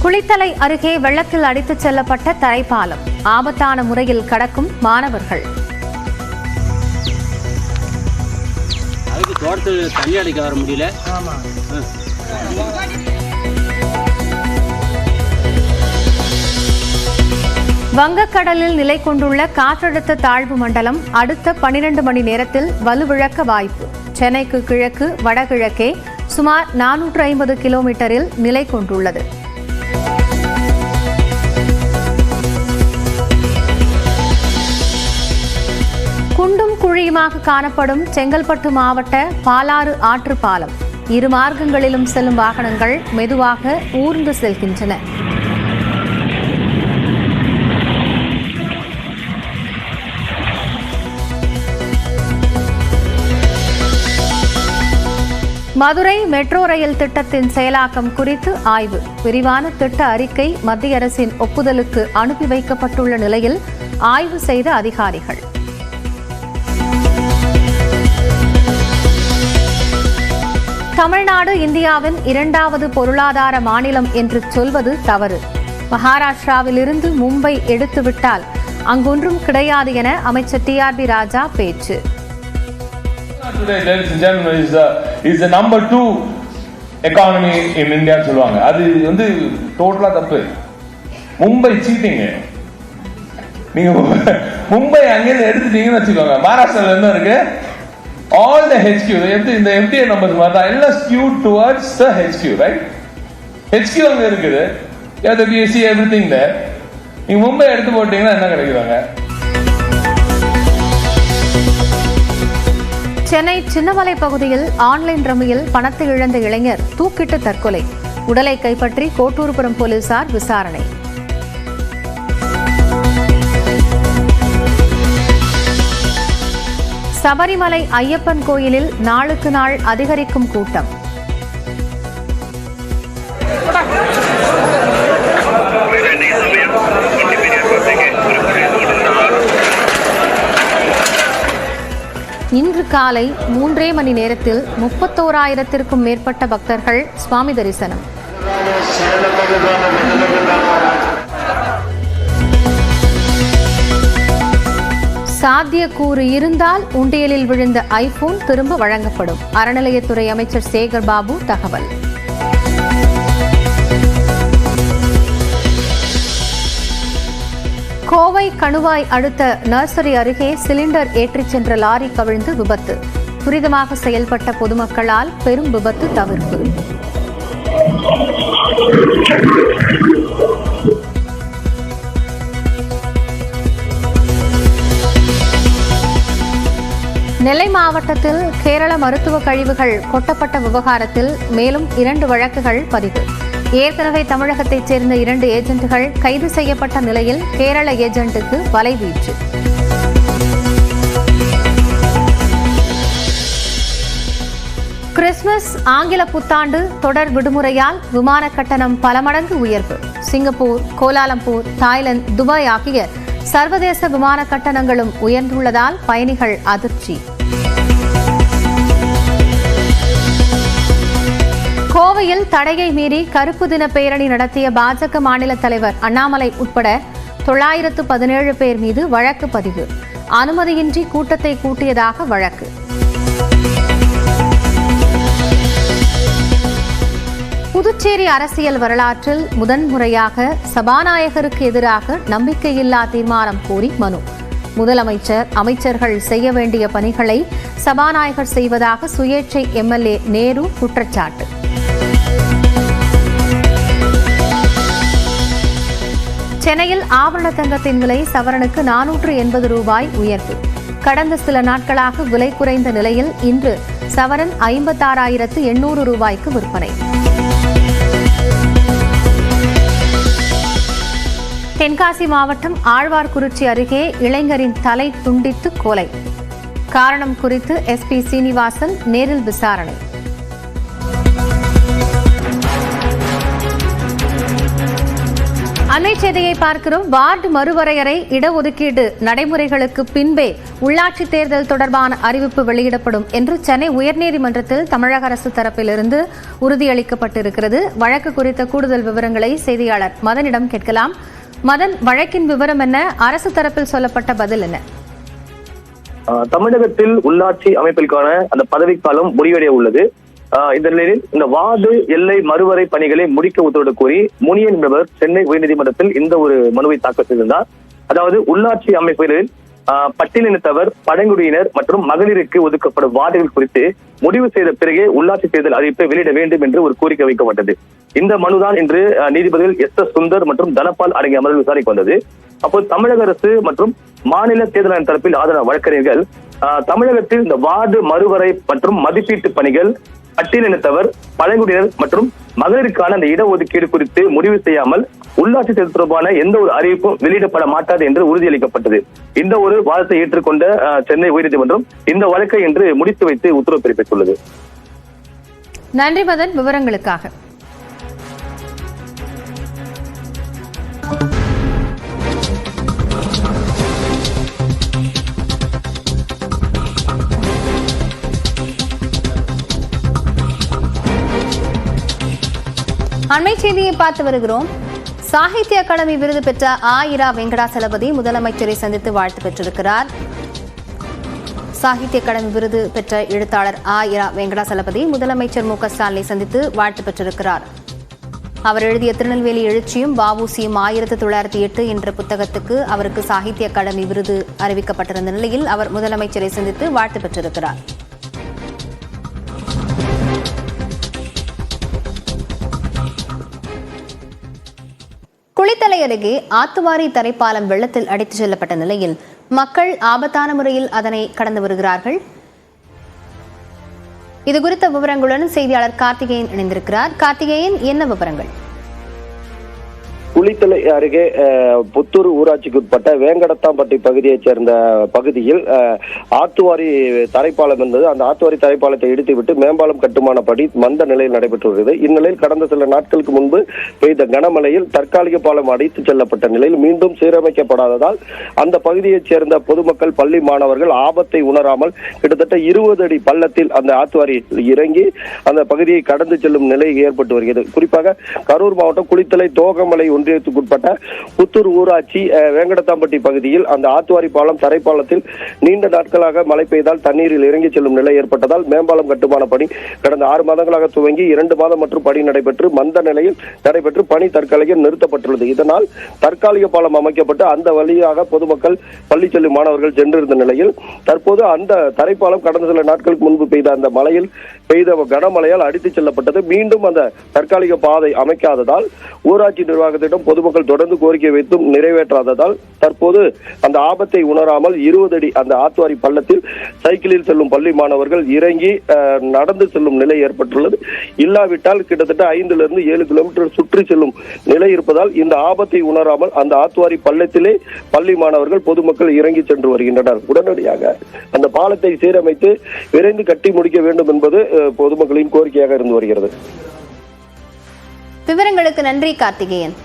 குளித்தலை அருகே வெள்ளத்தில் அடித்துச் செல்லப்பட்ட தரைப்பாலம், ஆபத்தான முறையில் கடக்கும் மாணவர்கள். தண்ணி அடிக்க வர முடியல. வங்கக்கடலில் நிலை கொண்டுள்ள காற்றழுத்த தாழ்வு மண்டலம் அடுத்த 12 மணி நேரத்தில் வலுவிழக்க வாய்ப்பு. சென்னைக்கு கிழக்கு வடகிழக்கே சுமார் 450 கிலோமீட்டரில் நிலை கொண்டுள்ளது. குண்டும் குழியுமாக காணப்படும் செங்கல்பட்டு மாவட்ட பாலாறு ஆற்று பாலம். இரு மார்க்கங்களிலும் செல்லும் வாகனங்கள் மெதுவாக ஊர்ந்து செல்கின்றன. மதுரை மெட்ரோ ரயில் திட்டத்தின் செயலாக்கம் குறித்து ஆய்வு. விரிவான திட்ட அறிக்கை மத்திய அரசின் ஒப்புதலுக்கு அனுப்பி வைக்கப்பட்டுள்ள நிலையில் ஆய்வு செய்த அதிகாரிகள். தமிழ்நாடு இந்தியாவின் 2வது பொருளாதார மாநிலம் என்று சொல்வது தவறு. மகாராஷ்டிராவிலிருந்து மும்பை எடுத்துவிட்டால் அங்கொன்றும் கிடையாது என அமைச்சர் டிஆர்பி ராஜா பேச்சு. Today, ladies and gentlemen, is the number 2 economy in India சொல்லுவாங்க. அது வந்து டோட்டலா தப்பு. மும்பை சீட்டிங். நீங்க மும்பை அங்கே எடுத்துட்டீங்கன்னு வச்சுக்கோங்க. மகாராஷ்டிரால என்ன இருக்கு? All the HQ, இந்த MTA numbers பார்த்தா எல்லாம் skewed towards the HQ, right? HQ அங்க இருக்குது. You have the BSc, everything there. நீங்க மும்பை எடுத்து போட்டீங்கன்னா என்ன கிடைக்குறாங்க? சென்னை சின்னமலை பகுதியில் ஆன்லைன் ரம்மியில் பணத்தை இழந்த இளைஞர் தூக்கிட்டு தற்கொலை. உடலை கைப்பற்றி கோட்டூர்புரம் போலீசார் விசாரணை. சபரிமலை ஐயப்பன் கோயிலில் நாளுக்கு நாள் அதிகரிக்கும் கூட்டம். இன்று காலை 3 மணி நேரத்தில் 31,000த்திற்கும் மேற்பட்ட பக்தர்கள் சுவாமி தரிசனம். சாத்தியக்கூறு இருந்தால் உண்டியலில் விழுந்த ஐபோன் திரும்ப வழங்கப்படும். அறநிலையத்துறை அமைச்சர் சேகர் பாபு தகவல். கோவை கணுவாய் அடுத்த நர்சரி அருகே சிலிண்டர் ஏற்றிச் சென்ற லாரி கவிழ்ந்து விபத்து. துரிதமாக செயல்பட்ட பொதுமக்களால் பெரும் விபத்து தவிர்ப்பு. நெல்லை மாவட்டத்தில் கேரள மருத்துவ கழிவுகள் கொட்டப்பட்ட விவகாரத்தில் மேலும் 2 வழக்குகள் பதிவு. ஏற்கனவே தமிழகத்தைச் சேர்ந்த 2 ஏஜென்ட்டுகள் கைது செய்யப்பட்ட நிலையில் கேரள ஏஜென்ட்டுக்கு வலைவீச்சு. கிறிஸ்துமஸ் ஆங்கில புத்தாண்டு தொடர் விடுமுறையால் விமான கட்டணம் பல மடங்கு உயர்வு. சிங்கப்பூர், கோலாலம்பூர், தாய்லாந்து, துபாய் ஆகிய சர்வதேச விமான கட்டணங்களும் உயர்ந்துள்ளதால் பயணிகள் அதிர்ச்சி. கோவையில் தடையை மீறி கருப்பு தின பேரணி நடத்திய பாஜக மாநில தலைவர் அண்ணாமலை உட்பட 917 பேர் மீது வழக்கு பதிவு. அனுமதியின்றி கூட்டத்தை கூட்டியதாக வழக்கு. புதுச்சேரி அரசியல் வரலாற்றில் முதன்முறையாக சபாநாயகருக்கு எதிராக நம்பிக்கையில்லா தீர்மானம் கோரி மனு. முதலமைச்சர், அமைச்சர்கள் செய்ய வேண்டிய பணிகளை சபாநாயகர் செய்வதாக சுயேட்சை எம்எல்ஏ நேரு குற்றச்சாட்டு. சென்னையில் ஆபரண தங்கத்தின் விலை சவரனுக்கு 480 ரூபாய் உயர்வு. கடந்த சில நாட்களாக விலை குறைந்த நிலையில் இன்று சவரன் 56,800 ரூபாய்க்கு விற்பனை. தென்காசி மாவட்டம் ஆழ்வார்குறிச்சி அருகே இளைஞரின் தலை துண்டித்து கொலை. காரணம் குறித்து எஸ்பி சீனிவாசன் நேரில் விசாரணை. அண்மை செய்தியை பார்க்கிறோம். வார்டு மறுவரையறை இடஒதுக்கீடு நடைமுறைகளுக்கு பின்பே உள்ளாட்சி தேர்தல் தொடர்பான அறிவிப்பு வெளியிடப்படும் என்று சென்னை உயர்நீதிமன்றத்தில் தமிழக அரசு தரப்பிலிருந்து உறுதியளிக்கப்பட்டிருக்கிறது. வழக்கு குறித்த கூடுதல் விவரங்களை செய்தியாளர் மதனிடம் கேட்கலாம். மதன், வழக்கின் விவரம் என்ன? அரசு தரப்பில் சொல்லப்பட்ட பதில் என்ன? தமிழகத்தில் உள்ளாட்சி அமைப்பிற்கான அந்த பதவிக்காலம் முடிவடைய உள்ளது. இந்த நிலையில் இந்த வார்டு எல்லை மறுவரை பணிகளை முடிக்க உத்தரவிடக் கோரி முனியன் என்பவர் சென்னை உயர்நீதிமன்றத்தில் இந்த ஒரு மனுவை தாக்கல் செய்திருந்தார். அதாவது உள்ளாட்சி அமைப்புகளில் பட்டியலினத்தவர், பழங்குடியினர் மற்றும் மகளிருக்கு ஒதுக்கப்படும் வார்டுகள் குறித்து முடிவு செய்த பிறகே உள்ளாட்சி தேர்தல் அறிவிப்பை வெளியிட வேண்டும் என்று ஒரு கோரிக்கை வைக்கப்பட்டது. இந்த மனுதான் இன்று நீதிபதிகள் எஸ் சுந்தர் மற்றும் தனபால் அடங்கிய அமர்வு விசாரிக்க வந்தது. அப்போது தமிழக அரசு மற்றும் மாநில தேர்தல் ஆணைய தரப்பில் ஆதரவு வழக்கறிஞர்கள் தமிழகத்தில் இந்த வார்டு மறுவரை மற்றும் மதிப்பீட்டு பணிகள் பட்டியலினத்தவர், பழங்குடியினர் மற்றும் மகளிருக்கான அந்த இடஒதுக்கீடு குறித்து முடிவு செய்யாமல் உள்ளாட்சி தேர்தல் தொடர்பான எந்த ஒரு அறிவிப்பும் வெளியிடப்பட மாட்டாது என்று உறுதியளிக்கப்பட்டது. இந்த ஒரு வாதத்தை ஏற்றுக்கொண்ட சென்னை உயர்நீதிமன்றம் இந்த வழக்கை இன்று முடித்து வைத்து உத்தரவு பிறப்பித்துள்ளது. நன்றி மதன், விவரங்களுக்காக. அண்மை செய்தியை பார்த்து வருகிறோம். சாகித்ய அகாடமி விருது பெற்ற ஆ.இரா. வெங்கடாசலபதி முதலமைச்சரை சந்தித்து வாழ்த்து பெற்றிருக்கிறார். சாகித்ய அகாடமி விருது பெற்ற எழுத்தாளர் ஆ.இரா. வெங்கடாசலபதி முதலமைச்சர் மு.க. ஸ்டாலினை சந்தித்து வாழ்த்து பெற்றிருக்கிறார். அவர் எழுதிய திருநெல்வேலி எழுச்சியும் வ.உ.சி.யும் 1908 என்ற புத்தகத்துக்கு அவருக்கு சாகித்ய அகாடமி விருது அறிவிக்கப்பட்டிருந்த நிலையில் அவர் முதலமைச்சரை சந்தித்து வாழ்த்து பெற்றிருக்கிறார். குளித்தலை அருகே ஆத்துவாரி தரைப்பாலம் வெள்ளத்தில் அடித்துச் செல்லப்பட்ட நிலையில் மக்கள் ஆபத்தான முறையில் அதனை கடந்து வருகிறார்கள். இதுகுறித்த விவரங்களுடன் செய்தியாளர் கார்த்திகேயன் இணைந்திருக்கிறார். கார்த்திகேயன், என்ன விவரங்கள்? குளித்தலை அருகே புத்தூர் ஊராட்சிக்கு உட்பட்ட வேங்கடத்தாம்பட்டி பகுதியைச் சேர்ந்த பகுதியில் ஆத்துவாரி தரைப்பாலம் என்பது, அந்த ஆத்துவாரி தரைப்பாலத்தை இடித்துவிட்டு மேம்பாலம் கட்டுமான பணி மந்த நிலையில் நடைபெற்று வருகிறது. இந்நிலையில் கடந்த சில நாட்களுக்கு முன்பு பெய்த கனமழையில் தற்காலிக பாலம் அடித்துச் செல்லப்பட்ட நிலையில் மீண்டும் சீரமைக்கப்படாததால் அந்த பகுதியைச் சேர்ந்த பொதுமக்கள், பள்ளி மாணவர்கள் ஆபத்தை உணராமல் கிட்டத்தட்ட 20 அடி பள்ளத்தில் அந்த ஆத்துவாரி இறங்கி அந்த பகுதியை கடந்து செல்லும் நிலை ஏற்பட்டு வருகிறது. குறிப்பாக கரூர் மாவட்டம் குளித்தலை தோகமலை ஒன்றியத்துக்குட்பட்ட புத்தூர் ஊராட்சி வேங்கடத்தாம்பட்டி பகுதியில் அந்த ஆத்துவாரி பாலம் தரைப்பாலத்தில் நீண்ட நாட்களாக மழை பெய்தால் தண்ணீரில் இறங்கி செல்லும் நிலை ஏற்பட்டதால் மேம்பாலம் கட்டுமான பணி கடந்த 6 மாதங்களாக துவங்கி 2 மாதம் மற்றும் பணி நடைபெற்று மந்த நிலையில் நடைபெற்று பணி தற்காலிக நிறுத்தப்பட்டுள்ளது. இதனால் தற்காலிக பாலம் அமைக்கப்பட்டு அந்த வழியாக பொதுமக்கள், பள்ளி செல்லும் மாணவர்கள் சென்றிருந்த நிலையில் தற்போது அந்த தரைப்பாலம் கடந்த சில நாட்களுக்கு முன்பு பெய்த அந்த மழையில் பெய்த கனமழையால் அடித்துச் செல்லப்பட்டது. மீண்டும் அந்த தற்காலிக பாதை அமைக்காததால் ஊராட்சி நிர்வாகத்திடம் பொதுமக்கள் தொடர்ந்து கோரிக்கை வைத்தும் நிறைவேற்றாததால் தற்போது அந்த ஆபத்தை உணராமல் 20 அடி அந்த ஆத்துவாரி பள்ளத்தில் சைக்கிளில் செல்லும் பள்ளி மாணவர்கள் இறங்கி நடந்து செல்லும் நிலை ஏற்பட்டுள்ளது. இல்லாவிட்டால் கிட்டத்தட்ட 5 to 7 கிலோமீட்டர் சுற்றி செல்லும் நிலை இருப்பதால் இந்த ஆபத்தை உணராமல் அந்த ஆத்துவாரி பள்ளத்திலே பள்ளி மாணவர்கள், பொதுமக்கள் இறங்கி சென்று வருகின்றனர். உடனடியாக அந்த பாலத்தை சீரமைத்து விரைந்து கட்டி முடிக்க வேண்டும் என்பது பொதுமக்களின் கோரிக்கையாக இருந்து வருகிறது. விவரங்களுக்கு நன்றி கார்த்திகேயன்.